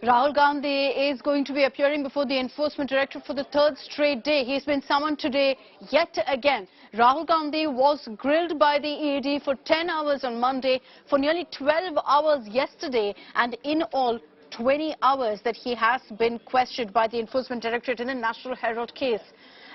Rahul Gandhi is going to be appearing before the Enforcement Directorate for the third straight day. He's been summoned today yet again. Rahul Gandhi was grilled by the ED for 10 hours on Monday, for nearly 12 hours yesterday, and in all 20 hours that he has been questioned by the Enforcement Directorate in the National Herald case.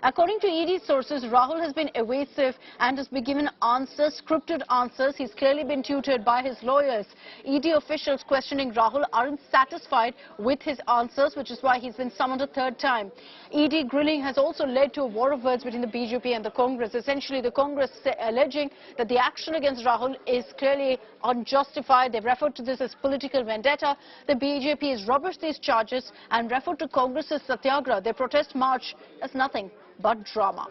According to ED sources, Rahul has been evasive and has been given answers, scripted answers. He's clearly been tutored by his lawyers. ED officials questioning Rahul aren't satisfied with his answers, which is why he's been summoned a third time. ED grilling has also led to a war of words between the BJP and the Congress. Essentially, the Congress alleging that the action against Rahul is clearly unjustified. They've referred to this as political vendetta. The BJP has rubbished these charges and referred to Congress's satyagraha, their protest march, as nothing but drama.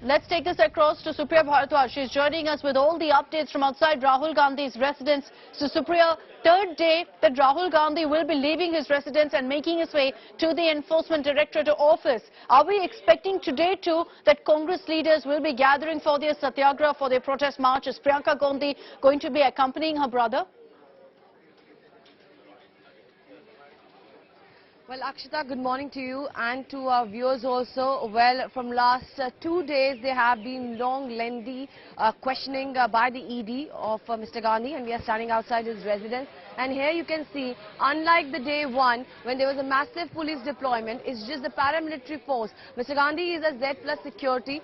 Let's take this across to Supriya Bharadwaj. She's joining us with all the updates from outside Rahul Gandhi's residence. So Supriya, third day that Rahul Gandhi will be leaving his residence and making his way to the Enforcement Directorate office. Are we expecting today too that Congress leaders will be gathering for their satyagraha, for their protest march? Is Priyanka Gandhi going to be accompanying her brother? Well, Akshita, good morning to you and to our viewers also. Well, from last 2 days, there have been long, lengthy questioning by the ED of Mr. Gandhi, and we are standing outside his residence. And here you can see, unlike the day one, when there was a massive police deployment, it's just the paramilitary force. Mr. Gandhi is a Z plus security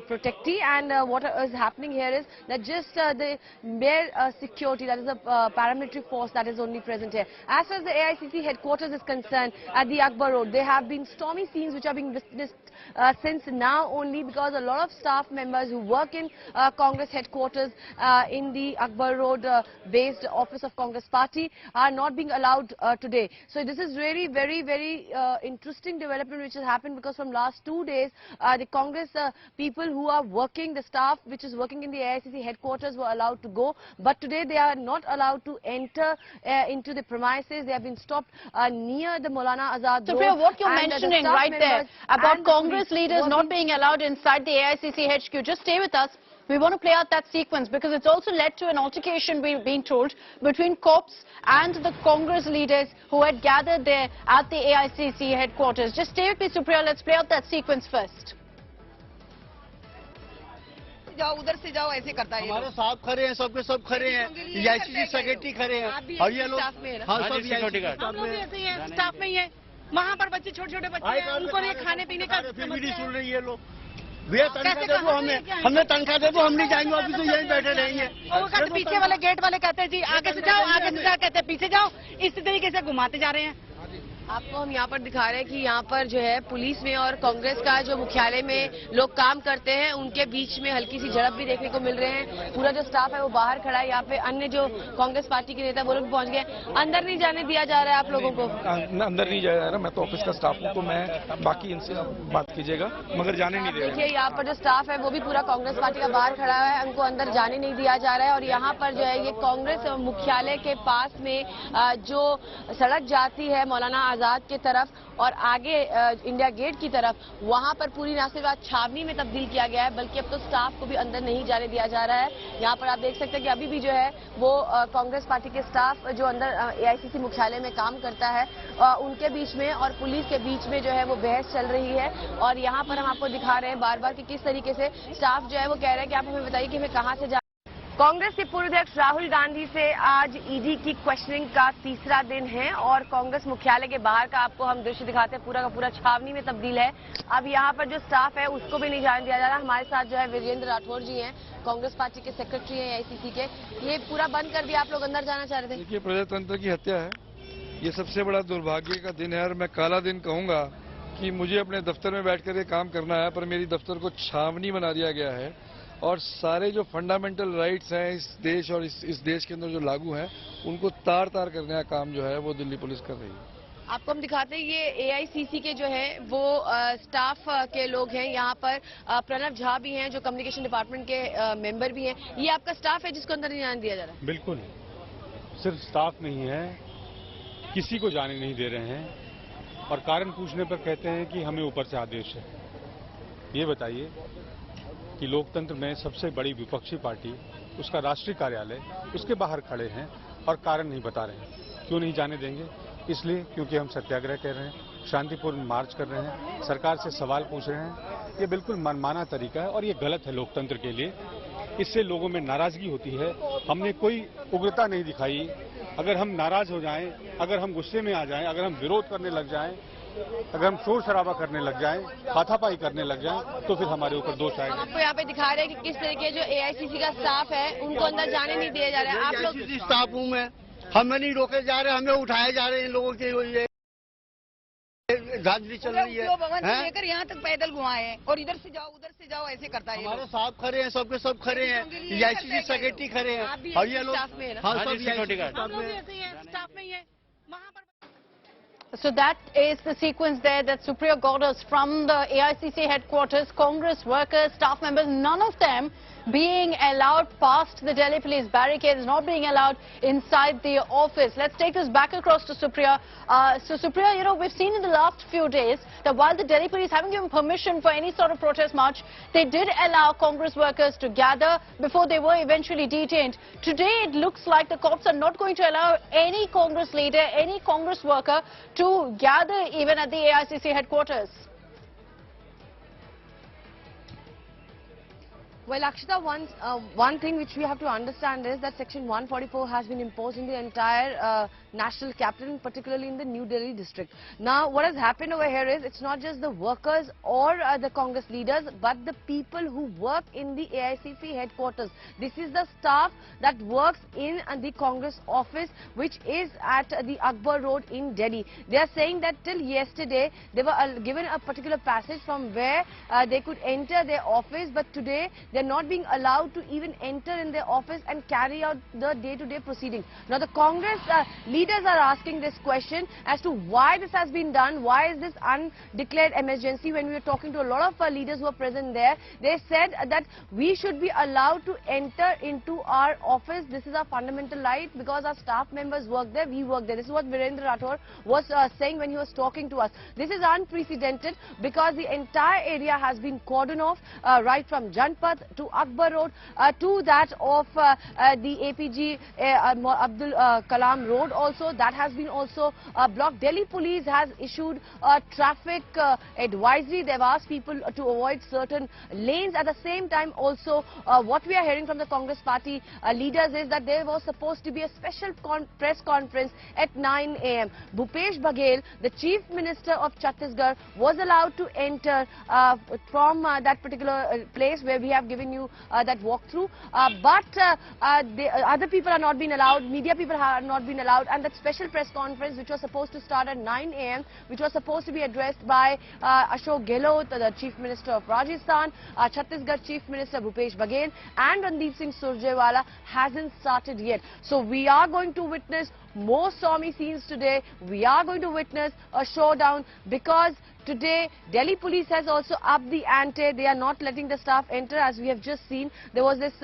protectee, and what is happening here is that just the mere security, that is a paramilitary force that is only present here. As far as the AICC headquarters is concerned, at the Akbar Road, there have been stormy scenes which are being witnessed since now only, because a lot of staff members who work in Congress headquarters in the Akbar Road based office of Congress party are not being allowed today. So this is really very interesting development which has happened, because from last 2 days the Congress people who are working, the staff which is working in the AICC headquarters were allowed to go, but today they are not allowed to enter into the premises. They have been stopped near the Maulana Azad Road. So what you're mentioning right there about Congress leaders not being allowed inside the AICC HQ, just stay with us. We want to play out that sequence, because it's also led to an altercation, being told, between cops and the Congress leaders who had gathered there at the AICC headquarters. Just stay with me, Supriya. Let's play out that sequence first. जाओ उधर से जाओ, ऐसे करता है। हमारे साहब खड़े हैं, सबके सब खड़े हैं, आईसीसी सेक्रेटरी खड़े हैं, और ये लोग हाँ सब सिक्योरिटी गार्ड, हम लोग ऐसे ही हैं, स्टाफ में ही हैं। वहाँ पर बच्चे, छोटे-छोटे बच्चे हैं, उनको ये खाने पीने का फिर भी नहीं सुन रही ये लोग। भैया तनख्वाह दे दो हमें तनख्वाह दे दो, हम नहीं जाएंगे ऑफिस में, यहीं बैठे रहेंगे। वो कहते पीछे वाले गेट वाले कहते हैं जी आगे से जाओ, कहते हैं पीछे जाओ, इस तरीके से घुमाते जा रहे हैं। आपको हम यहाँ पर दिखा रहे हैं कि यहाँ पर जो है पुलिस में और कांग्रेस का जो मुख्यालय में लोग काम करते हैं, उनके बीच में हल्की सी झड़प भी देखने को मिल रहे हैं। पूरा जो स्टाफ है वो बाहर खड़ा है। यहाँ पे अन्य जो कांग्रेस पार्टी के नेता वो लोग पहुंच गए। अंदर नहीं जाने दिया जा रहा है आप लोगों को? अंदर नहीं जाया जा रहा। मैं तो ऑफिस का स्टाफ हूँ, तो मैं बाकी इनसे बात कीजिएगा, मगर जाने नहीं दे रहे। देखिए यहाँ पर जो स्टाफ है वो भी पूरा कांग्रेस पार्टी का बाहर खड़ा है, उनको अंदर जाने नहीं दिया जा रहा है। और यहाँ पर जो है ये कांग्रेस मुख्यालय के पास में जो सड़क जाती है मौलाना आजाद की तरफ और आगे इंडिया गेट की तरफ, वहां पर पूरी न सिर्फ छावनी में तब्दील किया गया है, बल्कि अब तो स्टाफ को भी अंदर नहीं जाने दिया जा रहा है। यहाँ पर आप देख सकते हैं कि अभी भी जो है वो कांग्रेस पार्टी के स्टाफ जो अंदर एआईसीसी मुख्यालय में काम करता है, उनके बीच में और पुलिस के बीच में जो है वो बहस चल रही है। और यहाँ पर हम आपको दिखा रहे हैं बार बार कि किस तरीके से स्टाफ जो है वो कह रहे हैं कि आप हमें बताइए कि हमें कहाँ से जा। कांग्रेस के पूर्व अध्यक्ष राहुल गांधी से आज ईडी की क्वेश्चनिंग का तीसरा दिन है, और कांग्रेस मुख्यालय के बाहर का आपको हम दृश्य दिखाते हैं। पूरा का पूरा छावनी में तब्दील है। अब यहाँ पर जो स्टाफ है उसको भी नहीं जाने दिया जा रहा। हमारे साथ जो है वीरेंद्र राठौर जी हैं, कांग्रेस पार्टी के सेक्रेटरी हैं आईसीसी के। ये पूरा बंद कर दिया, आप लोग अंदर जाना चाह रहे थे? देखिए, प्रजातंत्र की हत्या है, ये सबसे बड़ा दुर्भाग्य का दिन है, और मैं काला दिन कहूंगा कि मुझे अपने दफ्तर में बैठ कर काम करना है, पर मेरी दफ्तर को छावनी बना दिया गया है। और सारे जो फंडामेंटल राइट्स हैं इस देश और इस देश के अंदर जो लागू हैं, उनको तार तार करने का काम जो है वो दिल्ली पुलिस कर रही है। आपको हम दिखाते हैं, ये एआईसीसी के जो है वो स्टाफ के लोग हैं। यहाँ पर प्रणव झा भी हैं जो कम्युनिकेशन डिपार्टमेंट के मेंबर भी हैं। ये आपका स्टाफ है जिसको अंदर नहीं जाने दिया जा रहा है? बिल्कुल, सिर्फ स्टाफ नहीं है, किसी को जाने नहीं दे रहे हैं, और कारण पूछने पर कहते हैं कि हमें ऊपर से आदेश है। ये बताइए कि लोकतंत्र में सबसे बड़ी विपक्षी पार्टी, उसका राष्ट्रीय कार्यालय, उसके बाहर खड़े हैं और कारण नहीं बता रहे हैं। क्यों नहीं जाने देंगे? इसलिए क्योंकि हम सत्याग्रह कर रहे हैं, शांतिपूर्ण मार्च कर रहे हैं, सरकार से सवाल पूछ रहे हैं। ये बिल्कुल मनमाना तरीका है और ये गलत है लोकतंत्र के लिए। इससे लोगों में नाराजगी होती है। हमने कोई उग्रता नहीं दिखाई। अगर हम नाराज हो जाएं, अगर हम गुस्से में आ जाएं, अगर हम विरोध करने लग जाएं, अगर हम शोर शराबा करने लग जाएं, हाथापाई करने लग जाएं, तो फिर हमारे ऊपर दोष आएगा। आपको यहाँ पे दिखा रहे हैं कि किस तरीके जो एआईसीसी का स्टाफ है उनको अंदर जाने नहीं दिया जा रहा है। आप लोग स्टाफ हूँ मैं, हमें नहीं रोके जा रहे, हमें उठाए जा रहे हैं। इन लोगों के धांधली चल रही है। भगवान से लेकर यहाँ तक पैदल घुमाए हैं और इधर से जाओ ऐसे करता है। हमारे साहब खड़े हैं, सबके सब खड़े हैं, आईसीसी सेक्रेटरी खड़े हैं और ये लोग हाँ सब सिक्योरिटी गार्ड स्टाफ में ही है वहाँ पर। So that is the sequence there, that Supriya orders from the AICC headquarters, Congress workers, staff members, none of them being allowed past the Delhi police barricades, not being allowed inside the office. Let's take this back across to Supriya. So Supriya, you know, we've seen in the last few days that while the Delhi police haven't given permission for any sort of protest march, they did allow Congress workers to gather before they were eventually detained. Today it looks like the cops are not going to allow any Congress leader, any Congress worker to gather even at the AICC headquarters. Well, Akshita, one thing which we have to understand is that Section 144 has been imposed in the entire national capital, particularly in the New Delhi district. Now, what has happened over here is it's not just the workers or the Congress leaders, but the people who work in the AICC headquarters. This is the staff that works in the Congress office, which is at the Akbar Road in Delhi. They are saying that till yesterday, they were given a particular passage from where they could enter their office, but today they're not being allowed to even enter in their office and carry out the day-to-day proceedings. Now, the Congress leaders are asking this question as to why this has been done, why is this undeclared emergency. When we were talking to a lot of leaders who were present there, they said that we should be allowed to enter into our office. This is our fundamental right because our staff members work there, we work there. This is what Virendra Rathore was saying when he was talking to us. This is unprecedented because the entire area has been cordoned off right from Janpath to Akbar Road to that of the APG Abdul Kalam Road also. That has been also blocked. Delhi police has issued a traffic advisory. They've asked people to avoid certain lanes. At the same time also, what we are hearing from the Congress party leaders is that there was supposed to be a special press conference at 9 a.m. Bhupesh Baghel, the Chief Minister of Chhattisgarh, was allowed to enter from that particular place where we have given you that walkthrough, but the other people are not being allowed, media people have not been allowed, and that special press conference which was supposed to start at 9 a.m., which was supposed to be addressed by Ashok Gehlot, the Chief Minister of Rajasthan, Chhattisgarh Chief Minister Bhupesh Baghel and Randeep Singh Surjewala, hasn't started yet. So we are going to witness more stormy scenes today. We are going to witness a showdown because today Delhi police has also upped the ante. They are not letting the staff enter. As we have just seen, there was this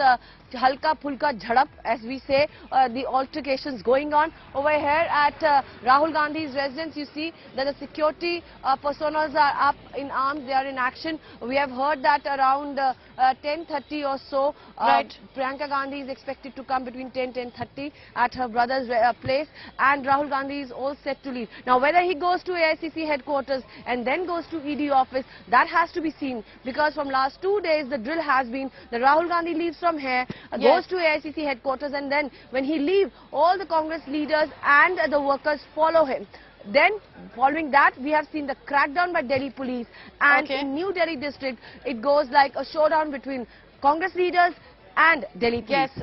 halka pulka jhadap, as we say, the altercations going on over here at Rahul Gandhi's residence. You see that the security personas are up in arms, they are in action. We have heard that around 10:30 or so, Priyanka Gandhi is expected to come between 10:30 at her brother's place, and Rahul Gandhi is all set to leave. Now, whether he goes to AICC headquarters and then goes to ED office, that has to be seen, because from last 2 days the drill has been that Rahul Gandhi leaves from here, goes to AICC headquarters, and then when he leaves, all the Congress leaders and the workers follow him. Then, following that, we have seen the crackdown by Delhi police, and in New Delhi district, it goes like a showdown between Congress leaders and Delhi police.